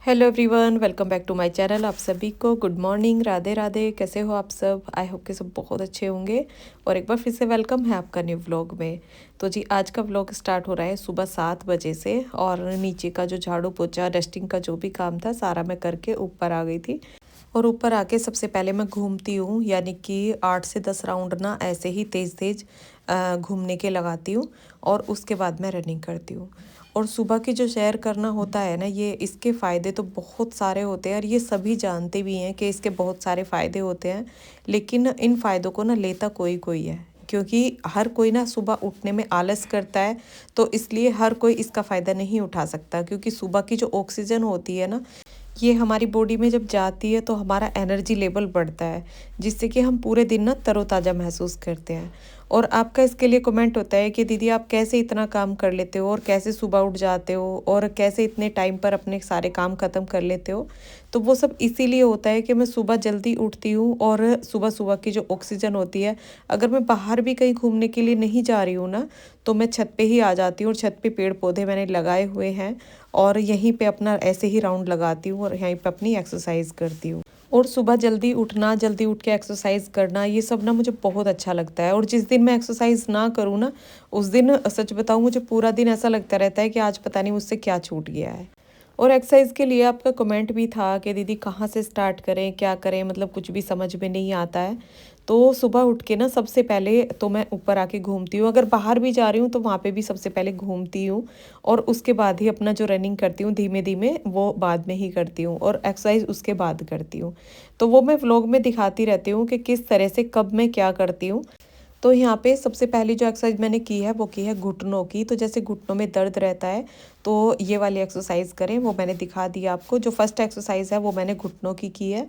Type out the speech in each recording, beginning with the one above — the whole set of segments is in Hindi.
Hello everyone, welcome back to my channel. आप सभी को गुड मॉर्निंग, राधे राधे। कैसे हो आप सब? आई होप कि सब बहुत अच्छे होंगे। और एक बार फिर से वेलकम है आपका न्यू व्लॉग में। तो जी, आज का व्लॉग स्टार्ट हो रहा है सुबह 7 बजे से। और नीचे का जो झाड़ू पोछा डस्टिंग का जो भी काम था सारा मैं करके ऊपर आ गई थी। और ऊपर आके सबसे पहले मैं घूमती हूँ, यानी कि 8 से 10 राउंड ना ऐसे ही तेज़ तेज़ घूमने के लगाती हूँ। और उसके बाद मैं रनिंग करती हूँ। और सुबह की जो सैर करना होता है ना, ये इसके फ़ायदे तो बहुत सारे होते हैं और ये सभी जानते भी हैं कि इसके बहुत सारे फ़ायदे होते हैं। लेकिन इन फ़ायदों को ना लेता कोई कोई है, क्योंकि हर कोई ना सुबह उठने में आलस करता है। तो इसलिए हर कोई इसका फ़ायदा नहीं उठा सकता, क्योंकि सुबह की जो ऑक्सीजन होती है ना, ये हमारी बॉडी में जब जाती है तो हमारा एनर्जी लेवल बढ़ता है, जिससे कि हम पूरे दिन ना तरोताज़ा महसूस करते हैं। और आपका इसके लिए कमेंट होता है कि दीदी आप कैसे इतना काम कर लेते हो और कैसे सुबह उठ जाते हो और कैसे इतने टाइम पर अपने सारे काम ख़त्म कर लेते हो। तो वो सब इसीलिए होता है कि मैं सुबह जल्दी उठती हूँ और सुबह सुबह की जो ऑक्सीजन होती है, अगर मैं बाहर भी कहीं घूमने के लिए नहीं जा रही हूँ ना, तो मैं छत पे ही आ जाती हूँ। और छत पे पेड़ पौधे मैंने लगाए हुए हैं और यहीं पे अपना ऐसे ही राउंड लगाती हूँ और यहीं पे अपनी एक्सरसाइज करती हूँ। और सुबह जल्दी उठना, जल्दी उठ के एक्सरसाइज करना, ये सब ना मुझे बहुत अच्छा लगता है। और जिस दिन मैं एक्सरसाइज ना करूँ ना, उस दिन सच बताऊँ मुझे पूरा दिन ऐसा लगता रहता है कि आज पता नहीं मुझसे क्या छूट गया है। और एक्सरसाइज के लिए आपका कमेंट भी था कि दीदी कहाँ से स्टार्ट करें, क्या करें, मतलब कुछ भी समझ में नहीं आता है। तो सुबह उठ के ना सबसे पहले तो मैं ऊपर आके घूमती हूँ। अगर बाहर भी जा रही हूँ तो वहाँ पे भी सबसे पहले घूमती हूँ। और उसके बाद ही अपना जो रनिंग करती हूँ धीमे धीमे, वो बाद में ही करती हूँ और एक्सरसाइज उसके बाद करती हूँ। तो वो मैं व्लॉग में दिखाती रहती हूँ कि किस तरह से कब मैं क्या करती हूँ। तो यहाँ पे सबसे पहली जो एक्सरसाइज मैंने की है वो की है घुटनों की। तो जैसे घुटनों में दर्द रहता है तो ये वाली एक्सरसाइज करें, वो मैंने दिखा दी आपको। जो फर्स्ट एक्सरसाइज है वो मैंने घुटनों की है।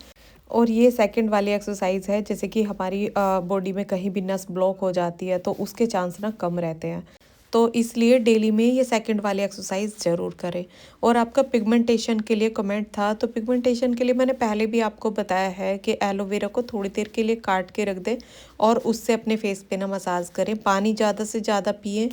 और ये सेकंड वाली एक्सरसाइज है, जैसे कि हमारी बॉडी में कहीं भी नस ब्लॉक हो जाती है तो उसके चांस ना कम रहते हैं। तो इसलिए डेली में ये सेकंड वाली एक्सरसाइज ज़रूर करें। और आपका पिगमेंटेशन के लिए कमेंट था, तो पिगमेंटेशन के लिए मैंने पहले भी आपको बताया है कि एलोवेरा को थोड़ी देर के लिए काट के रख दें और उससे अपने फेस पे ना मसाज करें। पानी ज़्यादा से ज़्यादा पिएं।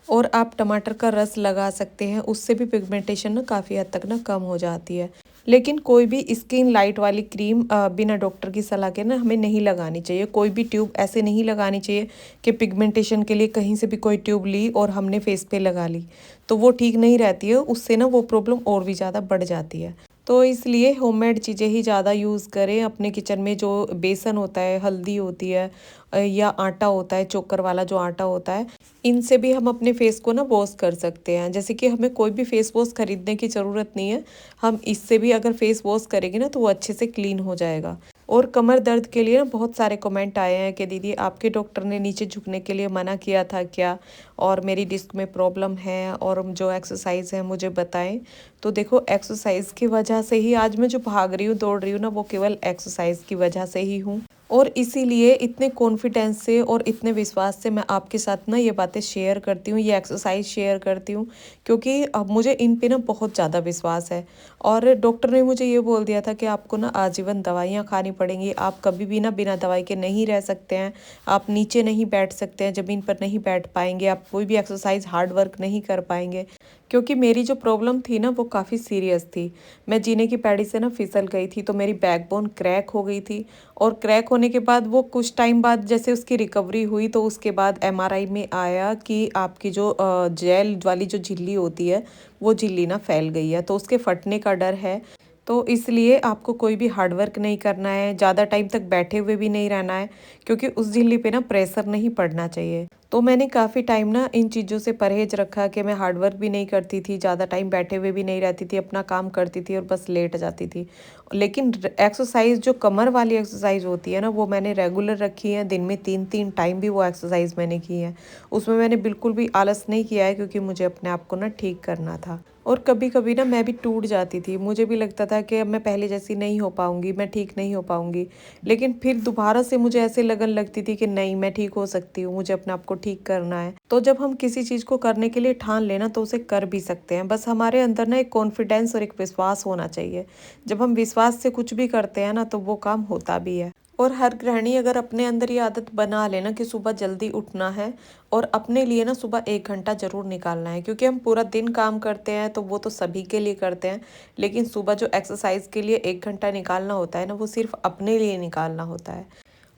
और आप टमाटर का रस लगा सकते हैं, उससे भी पिगमेंटेशन ना काफ़ी हद तक ना कम हो जाती है। लेकिन कोई भी स्किन लाइट वाली क्रीम बिना डॉक्टर की सलाह के ना हमें नहीं लगानी चाहिए। कोई भी ट्यूब ऐसे नहीं लगानी चाहिए कि पिगमेंटेशन के लिए कहीं से भी कोई ट्यूब ली और हमने फेस पे लगा ली, तो वो ठीक नहीं रहती है। उससे ना वो प्रॉब्लम और भी ज़्यादा बढ़ जाती है। तो इसलिए होममेड चीज़ें ही ज़्यादा यूज़ करें। अपने किचन में जो बेसन होता है, हल्दी होती है, या आटा होता है, चोकर वाला जो आटा होता है, इनसे भी हम अपने फेस को ना वॉश कर सकते हैं। जैसे कि हमें कोई भी फेस वॉश खरीदने की ज़रूरत नहीं है, हम इससे भी अगर फेस वॉश करेंगे ना तो वो अच्छे से क्लीन हो जाएगा। और कमर दर्द के लिए ना बहुत सारे कमेंट आए हैं कि दीदी आपके डॉक्टर ने नीचे झुकने के लिए मना किया था क्या, और मेरी डिस्क में प्रॉब्लम है और जो एक्सरसाइज है मुझे बताएं। तो देखो, एक्सरसाइज की वजह से ही आज मैं जो भाग रही हूँ, दौड़ रही हूँ ना, वो केवल एक्सरसाइज की वजह से ही हूँ। और इसीलिए इतने कॉन्फिडेंस से और इतने विश्वास से मैं आपके साथ ना ये बातें शेयर करती हूँ, ये एक्सरसाइज शेयर करती हूँ, क्योंकि अब मुझे इन पे ना बहुत ज़्यादा विश्वास है। और डॉक्टर ने मुझे ये बोल दिया था कि आपको ना आजीवन दवाइयाँ खानी पड़ेंगी, आप कभी भी ना बिना दवाई के नहीं रह सकते हैं। आप नीचे नहीं बैठ सकते हैं, ज़मीन पर नहीं बैठ पाएंगे, आप कोई भी एक्सरसाइज हार्ड वर्क नहीं कर पाएंगे। क्योंकि मेरी जो प्रॉब्लम थी ना वो काफ़ी सीरियस थी। मैं जीने की पैड़ी से ना फिसल गई थी, तो मेरी बैकबोन क्रैक हो गई थी। और क्रैक होने के बाद वो कुछ टाइम बाद जैसे उसकी रिकवरी हुई, तो उसके बाद एमआरआई में आया कि आपकी जो जेल वाली जो झिल्ली होती है, वो झिल्ली ना फैल गई है, तो उसके फटने का डर है। तो इसलिए आपको कोई भी हार्ड वर्क नहीं करना है, ज़्यादा टाइम तक बैठे हुए भी नहीं रहना है, क्योंकि उस झिल्ली पे ना प्रेशर नहीं पड़ना चाहिए। तो मैंने काफ़ी टाइम ना इन चीज़ों से परहेज रखा कि मैं हार्ड वर्क भी नहीं करती थी, ज़्यादा टाइम बैठे हुए भी नहीं रहती थी, अपना काम करती थी और बस लेट जाती थी। लेकिन एक्सरसाइज जो कमर वाली एक्सरसाइज होती है ना, वो मैंने रेगुलर रखी है। दिन में 3-3 टाइम भी वो एक्सरसाइज मैंने की है। उसमें मैंने बिल्कुल भी आलस नहीं किया है, क्योंकि मुझे अपने आप को ना ठीक करना था। और कभी कभी ना मैं भी टूट जाती थी, मुझे भी लगता था कि अब मैं पहले जैसी नहीं हो पाऊंगी, मैं ठीक नहीं हो पाऊंगी। लेकिन फिर दोबारा से मुझे ऐसे लगन लगती थी कि नहीं, मैं ठीक हो सकती हूँ, मुझे अपने आप को ठीक करना है। तो जब हम किसी चीज़ को करने के लिए ठान लेना तो उसे कर भी सकते हैं, बस हमारे अंदर ना एक कॉन्फिडेंस और एक विश्वास होना चाहिए। जब हम विश्वास से कुछ भी करते हैं ना तो वो काम होता भी है। और हर गृहिणी अगर अपने अंदर ये आदत बना लेना कि सुबह जल्दी उठना है और अपने लिए ना सुबह 1 घंटा ज़रूर निकालना है, क्योंकि हम पूरा दिन काम करते हैं तो वो तो सभी के लिए करते हैं, लेकिन सुबह जो एक्सरसाइज के लिए 1 घंटा निकालना होता है ना, वो सिर्फ अपने लिए निकालना होता है।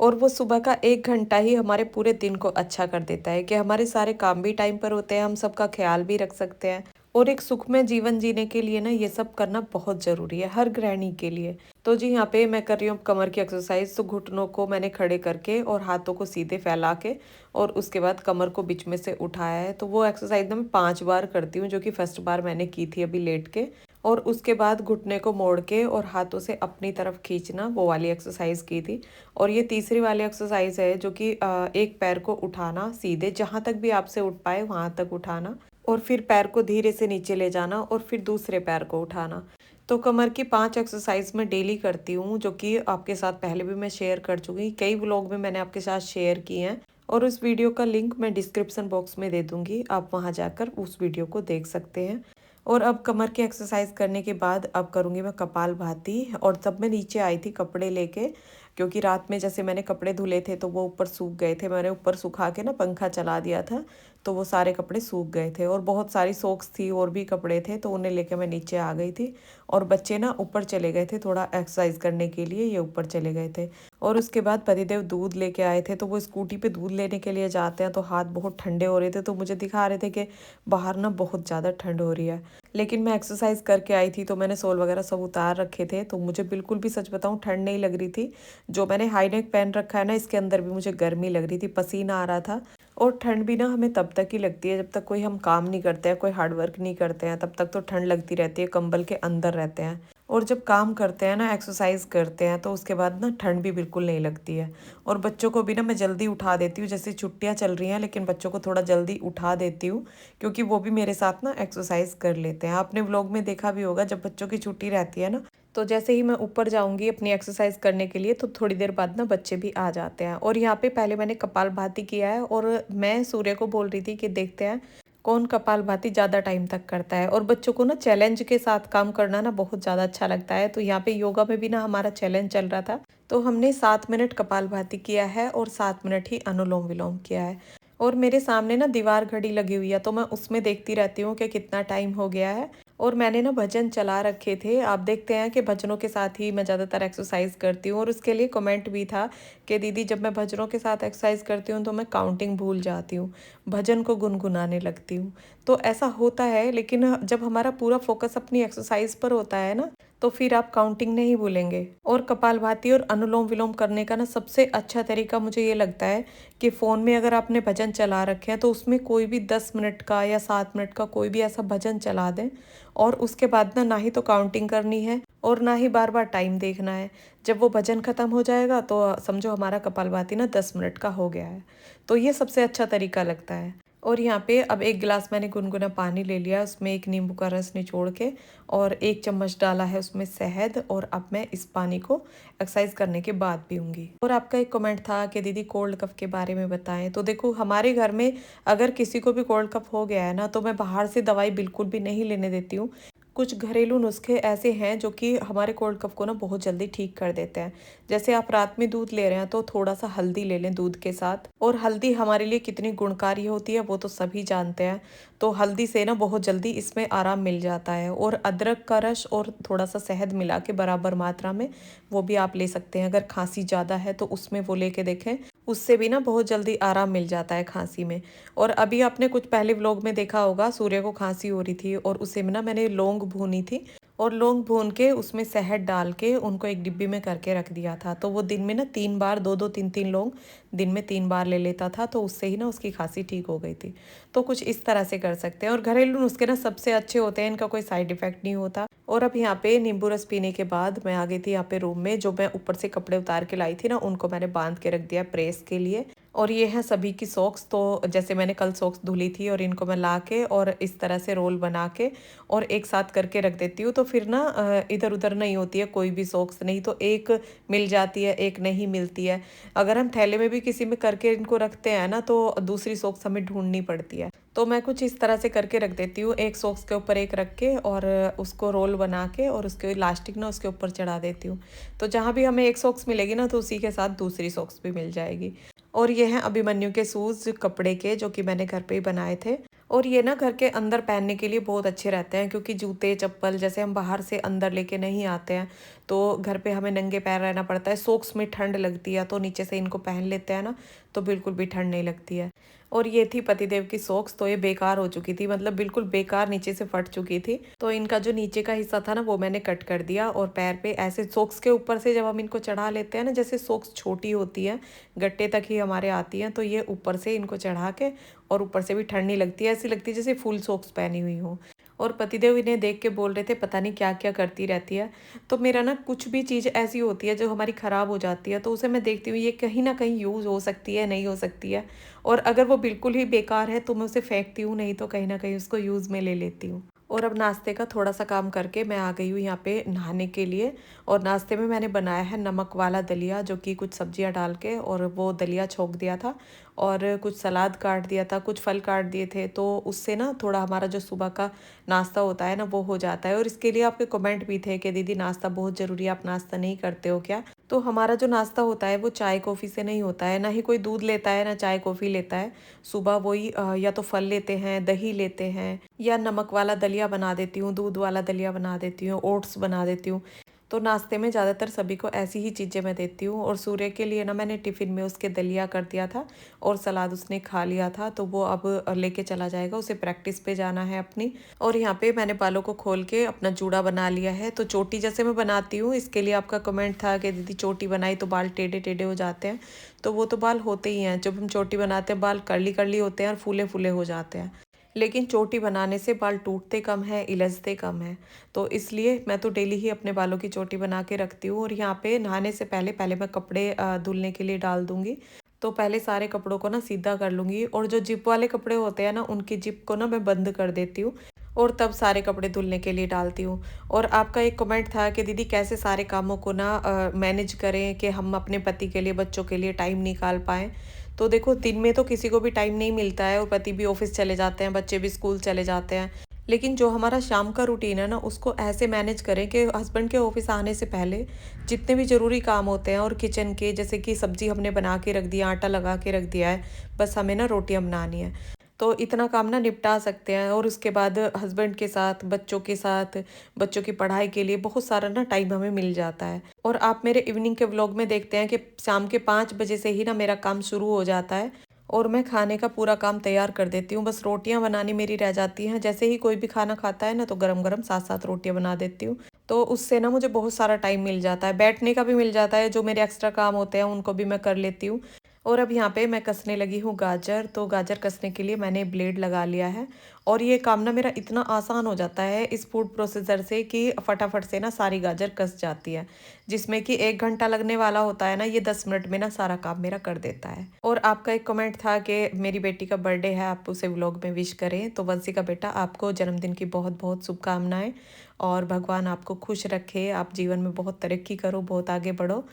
और वो सुबह का 1 घंटा ही हमारे पूरे दिन को अच्छा कर देता है कि हमारे सारे काम भी टाइम पर होते हैं, हम सबका ख्याल भी रख सकते हैं। और एक सुखमय जीवन जीने के लिए ना ये सब करना बहुत ज़रूरी है हर गृहिणी के लिए। तो जी यहाँ पे मैं कर रही हूँ कमर की एक्सरसाइज। तो घुटनों को मैंने खड़े करके और हाथों को सीधे फैला के और उसके बाद कमर को बीच में से उठाया है। तो वो एक्सरसाइज ना मैं 5 बार करती हूँ, जो कि फर्स्ट बार मैंने की थी अभी लेट के। और उसके बाद घुटने को मोड़ के और हाथों से अपनी तरफ खींचना, वो वाली एक्सरसाइज की थी। और ये तीसरी वाली एक्सरसाइज है जो कि एक पैर को उठाना सीधे, जहाँ तक भी आपसे उठ पाए वहाँ तक उठाना, और फिर पैर को धीरे से नीचे ले जाना और फिर दूसरे पैर को उठाना। तो कमर की 5 एक्सरसाइज मैं डेली करती हूँ, जो कि आपके साथ पहले भी मैं शेयर कर चुकी, कई व्लॉग में मैंने आपके साथ शेयर किए हैं। और उस वीडियो का लिंक मैं डिस्क्रिप्शन बॉक्स में दे दूंगी, आप वहाँ जाकर उस वीडियो को देख सकते हैं। और अब कमर की एक्सरसाइज करने के बाद अब करूँगी मैं कपालभाति। और तब मैं नीचे आई थी कपड़े लेके, क्योंकि रात में जैसे मैंने कपड़े धुले थे तो वो ऊपर सूख गए थे, मैंने ऊपर सुखा के ना पंखा चला दिया था, तो वो सारे कपड़े सूख गए थे। और बहुत सारी सॉक्स थी और भी कपड़े थे, तो उन्हें लेके मैं नीचे आ गई थी। और बच्चे ना ऊपर चले गए थे थोड़ा एक्सरसाइज करने के लिए, ये ऊपर चले गए थे। और उसके बाद पतिदेव दूध लेके आए थे, तो वो स्कूटी पे दूध लेने के लिए जाते हैं, तो हाथ बहुत ठंडे हो रहे थे, तो मुझे दिखा रहे थे कि बाहर ना बहुत ज़्यादा ठंड हो रही है। लेकिन मैं एक्सरसाइज करके आई थी तो मैंने सोल वगैरह सब उतार रखे थे, तो मुझे बिल्कुल भी सच बताऊं ठंड नहीं लग रही थी। जो मैंने हाई नेक पहन रखा है ना, इसके अंदर भी मुझे गर्मी लग रही थी, पसीना आ रहा था। और ठंड भी ना हमें तब तक ही लगती है जब तक कोई हम काम नहीं करते हैं, कोई हार्ड वर्क नहीं करते हैं, तब तक तो ठंड लगती रहती है, कंबल के अंदर रहते हैं। और जब काम करते हैं ना, एक्सरसाइज करते हैं, तो उसके बाद ना ठंड भी बिल्कुल नहीं लगती है। और बच्चों को भी ना मैं जल्दी उठा देती हूँ, जैसे छुट्टियाँ चल रही हैं लेकिन बच्चों को थोड़ा जल्दी उठा देती हूँ, क्योंकि वो भी मेरे साथ ना एक्सरसाइज कर लेते हैं। आपने व्लॉग में देखा भी होगा, जब बच्चों की छुट्टी रहती है ना, तो जैसे ही मैं ऊपर जाऊंगी अपनी एक्सरसाइज करने के लिए, तो थोड़ी देर बाद ना बच्चे भी आ जाते हैं। और यहाँ पे पहले मैंने कपालभाति किया है, और मैं सूर्य को बोल रही थी कि देखते हैं कौन कपालभाति ज़्यादा टाइम तक करता है। और बच्चों को ना चैलेंज के साथ काम करना ना बहुत ज़्यादा अच्छा लगता है। तो यहाँ पे योगा में भी ना हमारा चैलेंज चल रहा था, तो हमने 7 मिनट कपालभाति किया है और 7 मिनट ही अनुलोम विलोम किया है। और मेरे सामने ना दीवार घड़ी लगी हुई है, तो मैं उसमें देखती रहती हूँ कि कितना टाइम हो गया है। और मैंने ना भजन चला रखे थे, आप देखते हैं कि भजनों के साथ ही मैं ज़्यादातर एक्सरसाइज करती हूँ। और उसके लिए कमेंट भी था कि दीदी जब मैं भजनों के साथ एक्सरसाइज करती हूँ तो मैं काउंटिंग भूल जाती हूँ, भजन को गुनगुनाने लगती हूँ। तो ऐसा होता है, लेकिन जब हमारा पूरा फोकस अपनी एक्सरसाइज पर होता है ना, तो फिर आप काउंटिंग नहीं भूलेंगे। और कपालभाति और अनुलोम विलोम करने का ना सबसे अच्छा तरीका मुझे ये लगता है कि फ़ोन में अगर आपने भजन चला रखे हैं तो उसमें कोई भी 10 मिनट का या 7 मिनट का कोई भी ऐसा भजन चला दें। और उसके बाद ना ही तो काउंटिंग करनी है और ना ही बार बार टाइम देखना है। जब वो भजन खत्म हो जाएगा तो समझो हमारा कपालभाति ना 10 मिनट का हो गया है। तो ये सबसे अच्छा तरीका लगता है। और यहाँ पे अब एक गिलास मैंने गुनगुना पानी ले लिया, उसमें एक नींबू का रस निचोड़ के और 1 चम्मच डाला है उसमें शहद। और अब मैं इस पानी को एक्सरसाइज करने के बाद पीऊंगी। और आपका एक कमेंट था कि दीदी कोल्ड कफ के बारे में बताएं। तो देखो, हमारे घर में अगर किसी को भी कोल्ड कफ हो गया है ना, तो मैं बाहर से दवाई बिल्कुल भी नहीं लेने देती हूँ। कुछ घरेलू नुस्खे ऐसे हैं जो कि हमारे कोल्ड कफ को ना बहुत जल्दी ठीक कर देते हैं। जैसे आप रात में दूध ले रहे हैं तो थोड़ा सा हल्दी ले लें दूध के साथ। और हल्दी हमारे लिए कितनी गुणकारी होती है वो तो सभी जानते हैं। तो हल्दी से ना बहुत जल्दी इसमें आराम मिल जाता है। और अदरक का रस और थोड़ा सा शहद मिला के बराबर मात्रा में वो भी आप ले सकते हैं। अगर खांसी ज़्यादा है तो उसमें वो लेके देखें, उससे भी ना बहुत जल्दी आराम मिल जाता है खांसी में। और अभी आपने कुछ पहले व्लॉग में देखा होगा, सूर्य को खांसी हो रही थी और उसे में ना मैंने लौंग भूनी थी, और लौंग भून के उसमें शहद डाल के उनको एक डिब्बी में करके रख दिया था। तो वो दिन में ना 3 बार, 2-2, 3-3 लौंग दिन में 3 बार ले लेता था, तो उससे ही ना उसकी खांसी ठीक हो गई थी। तो कुछ इस तरह से कर सकते हैं। और घरेलू नुस्खे ना सबसे अच्छे होते हैं, इनका कोई साइड इफेक्ट नहीं होता। और अब यहाँ पे नींबू रस पीने के बाद मैं आ गई थी यहाँ पे रूम में। जो मैं ऊपर से कपड़े उतार के लाई थी ना, उनको मैंने बांध के रख दिया प्रेस के लिए। और ये है सभी की सॉक्स। तो जैसे मैंने कल सॉक्स धुली थी और इनको मैं ला के और इस तरह से रोल बना के और एक साथ करके रख देती हूँ, तो फिर ना इधर उधर नहीं होती है कोई भी सॉक्स, नहीं तो एक मिल जाती है, एक नहीं मिलती है। अगर हम थैले में भी किसी में करके इनको रखते हैं ना, तो दूसरी सॉक्स हमें ढूंढनी पड़ती है। तो मैं कुछ इस तरह से करके रख देती हूँ, एक सॉक्स के ऊपर एक रख के और उसको रोल बना के और उसके इलास्टिक ना उसके ऊपर चढ़ा देती हूँ। तो जहाँ भी हमें एक सॉक्स मिलेगी ना तो उसी के साथ दूसरी सॉक्स भी मिल जाएगी। और ये हैं अभिमन्यु के शूज़ कपड़े के, जो कि मैंने घर पे ही बनाए थे। और ये ना घर के अंदर पहनने के लिए बहुत अच्छे रहते हैं, क्योंकि जूते चप्पल जैसे हम बाहर से अंदर लेके नहीं आते हैं तो घर पे हमें नंगे पैर रहना पड़ता है। सॉक्स में ठंड लगती है तो नीचे से इनको पहन लेते हैं ना तो बिल्कुल भी ठंड नहीं लगती है। और ये थी पतिदेव की सॉक्स, तो ये बेकार हो चुकी थी, मतलब बिल्कुल बेकार नीचे से फट चुकी थी। तो इनका जो नीचे का हिस्सा था ना वो मैंने कट कर दिया और पैर पे ऐसे सॉक्स के ऊपर से जब हम इनको चढ़ा लेते हैं ना, जैसे सॉक्स छोटी होती है गट्टे तक ही हमारे आती हैं, तो ये ऊपर से इनको चढ़ा के और ऊपर से भी ठंड नहीं लगती है, ऐसी लगती है जैसे फुल सॉक्स पहनी हुई हो। और पतिदेव इन्हें देख के बोल रहे थे पता नहीं क्या क्या करती रहती है। तो मेरा ना कुछ भी चीज़ ऐसी होती है जो हमारी ख़राब हो जाती है तो उसे मैं देखती हूँ ये कहीं ना कहीं यूज़ हो सकती है, नहीं हो सकती है। और अगर वो बिल्कुल ही बेकार है तो मैं उसे फेंकती हूँ, नहीं तो कहीं ना कहीं उसको यूज़ में ले लेती हूँ। और अब नाश्ते का थोड़ा सा काम करके मैं आ गई हूँ यहाँ पे नहाने के लिए। और नाश्ते में मैंने बनाया है नमक वाला दलिया, जो कि कुछ सब्जियाँ डाल के, और वो दलिया छोंक दिया था और कुछ सलाद काट दिया था, कुछ फल काट दिए थे, तो उससे ना थोड़ा हमारा जो सुबह का नाश्ता होता है ना वो हो जाता है। और इसके लिए आपके कमेंट भी थे कि दीदी नाश्ता बहुत ज़रूरी है, आप नाश्ता नहीं करते हो क्या? तो हमारा जो नाश्ता होता है वो चाय कॉफ़ी से नहीं होता है, ना ही कोई दूध लेता है ना चाय कॉफ़ी लेता है। सुबह वही या तो फल लेते हैं, दही लेते हैं, या नमक वाला दलिया बना देती हूँ, दूध वाला दलिया बना देती हूँ, ओट्स बना देती हूँ। तो नाश्ते में ज़्यादातर सभी को ऐसी ही चीज़ें मैं देती हूँ। और सूर्य के लिए ना मैंने टिफ़िन में उसके दलिया कर दिया था और सलाद उसने खा लिया था, तो वो अब लेके चला जाएगा, उसे प्रैक्टिस पे जाना है अपनी। और यहाँ पे मैंने बालों को खोल के अपना जूड़ा बना लिया है। तो चोटी जैसे मैं बनाती हूँ, इसके लिए आपका कमेंट था कि दीदी चोटी बनाई तो बाल टेढ़े टेढ़े हो जाते हैं। तो वो तो बाल होते ही हैं, जब हम चोटी बनाते हैं बाल कर्ली कर्ली होते हैं और फूले फूले हो जाते हैं। लेकिन चोटी बनाने से बाल टूटते कम है, इलझते कम है। तो इसलिए मैं तो डेली ही अपने बालों की चोटी बना के रखती हूँ। और यहाँ पे नहाने से पहले पहले मैं कपड़े धुलने के लिए डाल दूँगी। तो पहले सारे कपड़ों को ना सीधा कर लूँगी, और जो जिप वाले कपड़े होते हैं ना उनकी जिप को ना मैं बंद कर देती हूँ और तब सारे कपड़े धुलने के लिए डालती हूँ। और आपका एक कमेंट था कि दीदी कैसे सारे कामों को ना मैनेज करें कि हम अपने पति के लिए, बच्चों के लिए टाइम निकाल पाएँ। तो देखो दिन में तो किसी को भी टाइम नहीं मिलता है और पति भी ऑफिस चले जाते हैं, बच्चे भी स्कूल चले जाते हैं। लेकिन जो हमारा शाम का रूटीन है ना उसको ऐसे मैनेज करें कि हस्बैंड के ऑफिस आने से पहले जितने भी ज़रूरी काम होते हैं और किचन के, जैसे कि सब्जी हमने बना के रख दिया, आटा लगा के रख दिया है, बस हमें ना रोटियां बनानी है, तो इतना काम ना निपटा सकते हैं। और उसके बाद हस्बैंड के साथ, बच्चों के साथ, बच्चों की पढ़ाई के लिए बहुत सारा ना टाइम हमें मिल जाता है। और आप मेरे इवनिंग के व्लॉग में देखते हैं कि शाम के 5 बजे से ही ना मेरा काम शुरू हो जाता है और मैं खाने का पूरा काम तैयार कर देती हूँ। बस रोटियां बनानी मेरी रह जाती हैं, जैसे ही कोई भी खाना खाता है ना तो गरम गरम साथ साथ रोटियां बना देती हूँ। तो उससे ना मुझे बहुत सारा टाइम मिल जाता है, बैठने का भी मिल जाता है, जो मेरे एक्स्ट्रा काम होते हैं उनको भी मैं कर लेती हूँ। और अब यहाँ पे मैं कसने लगी हूँ गाजर। तो गाजर कसने के लिए मैंने ब्लेड लगा लिया है और ये काम ना मेरा इतना आसान हो जाता है इस फूड प्रोसेसर से कि फटाफट से ना सारी गाजर कस जाती है। जिसमें कि 1 घंटा लगने वाला होता है ना, ये 10 मिनट में ना सारा काम मेरा कर देता है। और आपका एक कमेंट था कि मेरी बेटी का बर्थडे है, आप उसे व्लॉग में विश करें। तो वंशिका बेटा, आपको जन्मदिन की बहुत बहुत शुभकामनाएं और भगवान आपको खुश रखे, आप जीवन में बहुत तरक्की करो, बहुत आगे बढ़ो।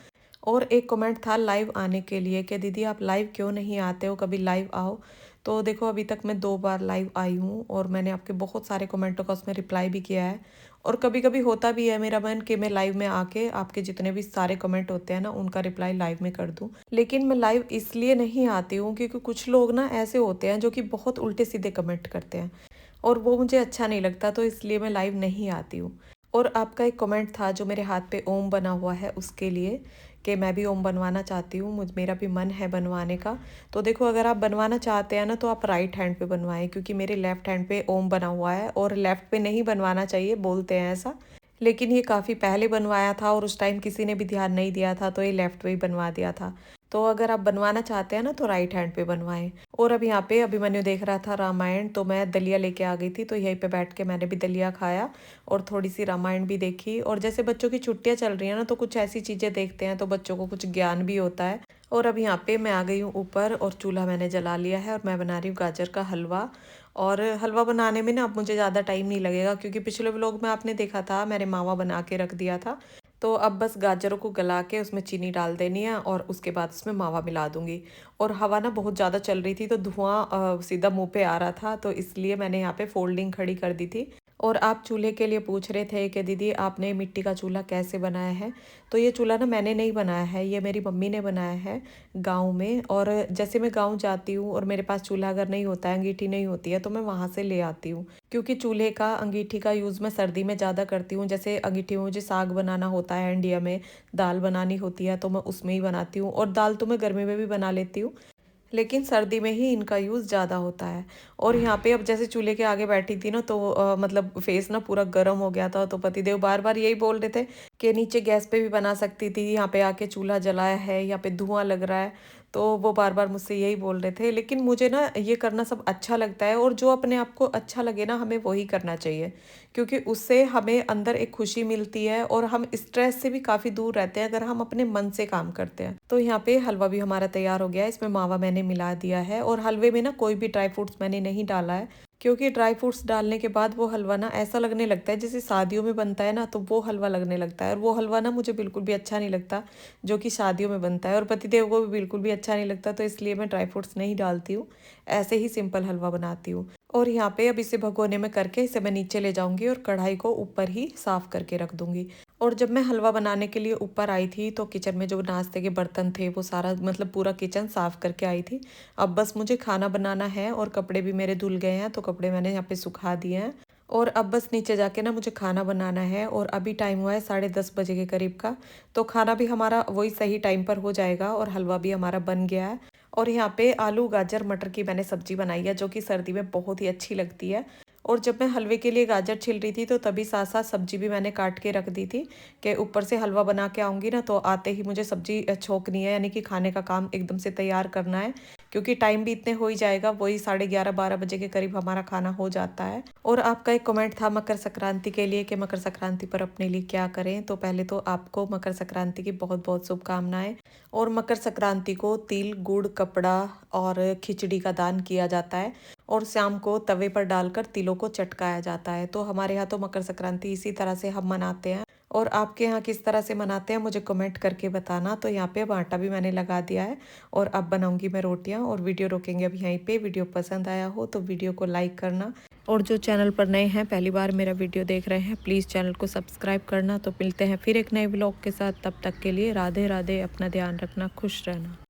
और एक कमेंट था लाइव आने के लिए कि दीदी आप लाइव क्यों नहीं आते हो, कभी लाइव आओ। तो देखो अभी तक मैं 2 बार लाइव आई हूँ और मैंने आपके बहुत सारे कमेंटों का उसमें रिप्लाई भी किया है। और कभी कभी होता भी है मेरा मन कि मैं लाइव में आके आपके जितने भी सारे कमेंट होते हैं ना उनका रिप्लाई लाइव में कर दूँ। लेकिन मैं लाइव इसलिए नहीं आती हूँ क्योंकि कुछ लोग ना ऐसे होते हैं जो कि बहुत उल्टे सीधे कमेंट करते हैं और वो मुझे अच्छा नहीं लगता, तो इसलिए मैं लाइव नहीं आती हूँ। और आपका एक कमेंट था जो मेरे हाथ पे ओम बना हुआ है उसके लिए, कि मैं भी ओम बनवाना चाहती हूँ, मुझ मेरा भी मन है बनवाने का। तो देखो अगर आप बनवाना चाहते हैं ना तो आप राइट हैंड पे बनवाएं, क्योंकि मेरे लेफ्ट हैंड पे ओम बना हुआ है और लेफ्ट पे नहीं बनवाना चाहिए, बोलते हैं ऐसा। लेकिन ये काफ़ी पहले बनवाया था और उस टाइम किसी ने भी ध्यान नहीं दिया था तो ये लेफ्ट पे ही बनवा दिया था। तो अगर आप बनवाना चाहते हैं ना तो राइट हैंड पे बनवाएं। और अब यहाँ पे अभिमन्यु देख रहा था रामायण, तो मैं दलिया लेके आ गई थी, तो यहीं पे बैठ के मैंने भी दलिया खाया और थोड़ी सी रामायण भी देखी। और जैसे बच्चों की छुट्टियां चल रही हैं ना तो कुछ ऐसी चीज़ें देखते हैं तो बच्चों को कुछ ज्ञान भी होता है। और अब यहाँ पे मैं आ गई हूँ ऊपर और चूल्हा मैंने जला लिया है और मैं बना रही हूँ गाजर का हलवा। और हलवा बनाने में ना अब मुझे ज़्यादा टाइम नहीं लगेगा, क्योंकि पिछले व्लॉग में आपने देखा था मैंने मावा बना के रख दिया था। तो अब बस गाजरों को गला के उसमें चीनी डाल देनी है और उसके बाद उसमें मावा मिला दूंगी। और हवा ना बहुत ज़्यादा चल रही थी तो धुआं सीधा मुंह पे आ रहा था, तो इसलिए मैंने यहाँ पे फोल्डिंग खड़ी कर दी थी। और आप चूल्हे के लिए पूछ रहे थे कि दीदी आपने मिट्टी का चूल्हा कैसे बनाया है। तो ये चूल्हा ना मैंने नहीं बनाया है, ये मेरी मम्मी ने बनाया है गाँव में। और जैसे मैं गाँव जाती हूँ और मेरे पास चूल्हा अगर नहीं होता है, अंगीठी नहीं होती है, तो मैं वहाँ से ले आती हूँ। क्योंकि चूल्हे का अंगीठी का यूज़ मैं सर्दी में ज़्यादा करती हूँ। जैसे अंगीठी में मुझे साग बनाना होता है, इंडिया में दाल बनानी होती है, तो मैं उसमें ही बनाती हूँ। और दाल तो मैं गर्मी में भी बना लेती हूँ, लेकिन सर्दी में ही इनका यूज़ ज़्यादा होता है। और यहाँ पे अब जैसे चूल्हे के आगे बैठी थी ना, तो मतलब फेस ना पूरा गर्म हो गया था। तो पतिदेव बार बार यही बोल रहे थे कि नीचे गैस पे भी बना सकती थी, यहाँ पे आके चूल्हा जलाया है, यहाँ पे धुआं लग रहा है। तो वो बार बार मुझसे यही बोल रहे थे, लेकिन मुझे ना ये करना सब अच्छा लगता है। और जो अपने आप को अच्छा लगे ना, हमें वही करना चाहिए, क्योंकि उससे हमें अंदर एक खुशी मिलती है और हम स्ट्रेस से भी काफ़ी दूर रहते हैं अगर हम अपने मन से काम करते हैं। तो यहाँ पे हलवा भी हमारा तैयार हो गया है, इसमें मावा मैंने मिला दिया है। और हलवे में ना कोई भी ड्राई फ्रूट्स मैंने नहीं डाला है, क्योंकि ड्राई फ्रूट्स डालने के बाद वो हलवा ना ऐसा लगने लगता है जैसे शादियों में बनता है ना, तो वो हलवा लगने लगता है। और वो हलवा ना मुझे बिल्कुल भी अच्छा नहीं लगता जो कि शादियों में बनता है, और पतिदेव को भी बिल्कुल भी अच्छा नहीं लगता। तो इसलिए मैं ड्राई फ्रूट्स नहीं डालती हूँ, ऐसे ही सिंपल हलवा बनाती हूँ। और यहाँ पे अब इसे भगोने में करके इसे मैं नीचे ले जाऊंगी और कढ़ाई को ऊपर ही साफ करके रख दूंगी। और जब मैं हलवा बनाने के लिए ऊपर आई थी, तो किचन में जो नाश्ते के बर्तन थे वो सारा मतलब पूरा किचन साफ करके आई थी। अब बस मुझे खाना बनाना है, और कपड़े भी मेरे धुल गए हैं, तो कपड़े मैंने यहाँ पे सुखा दिए हैं। और अब बस नीचे जाके ना मुझे खाना बनाना है। और अभी टाइम हुआ है 10:30 बजे के करीब का, तो खाना भी हमारा वही सही टाइम पर हो जाएगा और हलवा भी हमारा बन गया है। और यहाँ पे आलू गाजर मटर की मैंने सब्जी बनाई है, जो कि सर्दी में बहुत ही अच्छी लगती है। और जब मैं हलवे के लिए गाजर छिल रही थी, तो तभी साथ साथ सब्जी भी मैंने काट के रख दी थी कि ऊपर से हलवा बना के आऊँगी ना, तो आते ही मुझे सब्जी छोंकनी है, यानी कि खाने का काम एकदम से तैयार करना है। क्योंकि टाइम भी इतने हो ही जाएगा, वही 11:30-12 बजे के करीब हमारा खाना हो जाता है। और आपका एक कमेंट था मकर संक्रांति के लिए कि मकर संक्रांति पर अपने लिए क्या करें। तो पहले तो आपको मकर संक्रांति की बहुत बहुत शुभकामनाएं। और मकर संक्रांति को तिल गुड़ कपड़ा और खिचड़ी का दान किया जाता है, और शाम को तवे पर डालकर तिलों को चटकाया जाता है। तो हमारे यहाँ तो मकर संक्रांति इसी तरह से हम मनाते हैं। और आपके यहाँ किस तरह से मनाते हैं मुझे कमेंट करके बताना। तो यहाँ पे अब आटा भी मैंने लगा दिया है, और अब बनाऊंगी मैं रोटियाँ। और वीडियो रोकेंगे अब यहीं पे। वीडियो पसंद आया हो तो वीडियो को लाइक करना, और जो चैनल पर नए हैं, पहली बार मेरा वीडियो देख रहे हैं, प्लीज़ चैनल को सब्सक्राइब करना। तो मिलते हैं फिर एक नए ब्लॉग के साथ, तब तक के लिए राधे राधे, अपना ध्यान रखना, खुश रहना।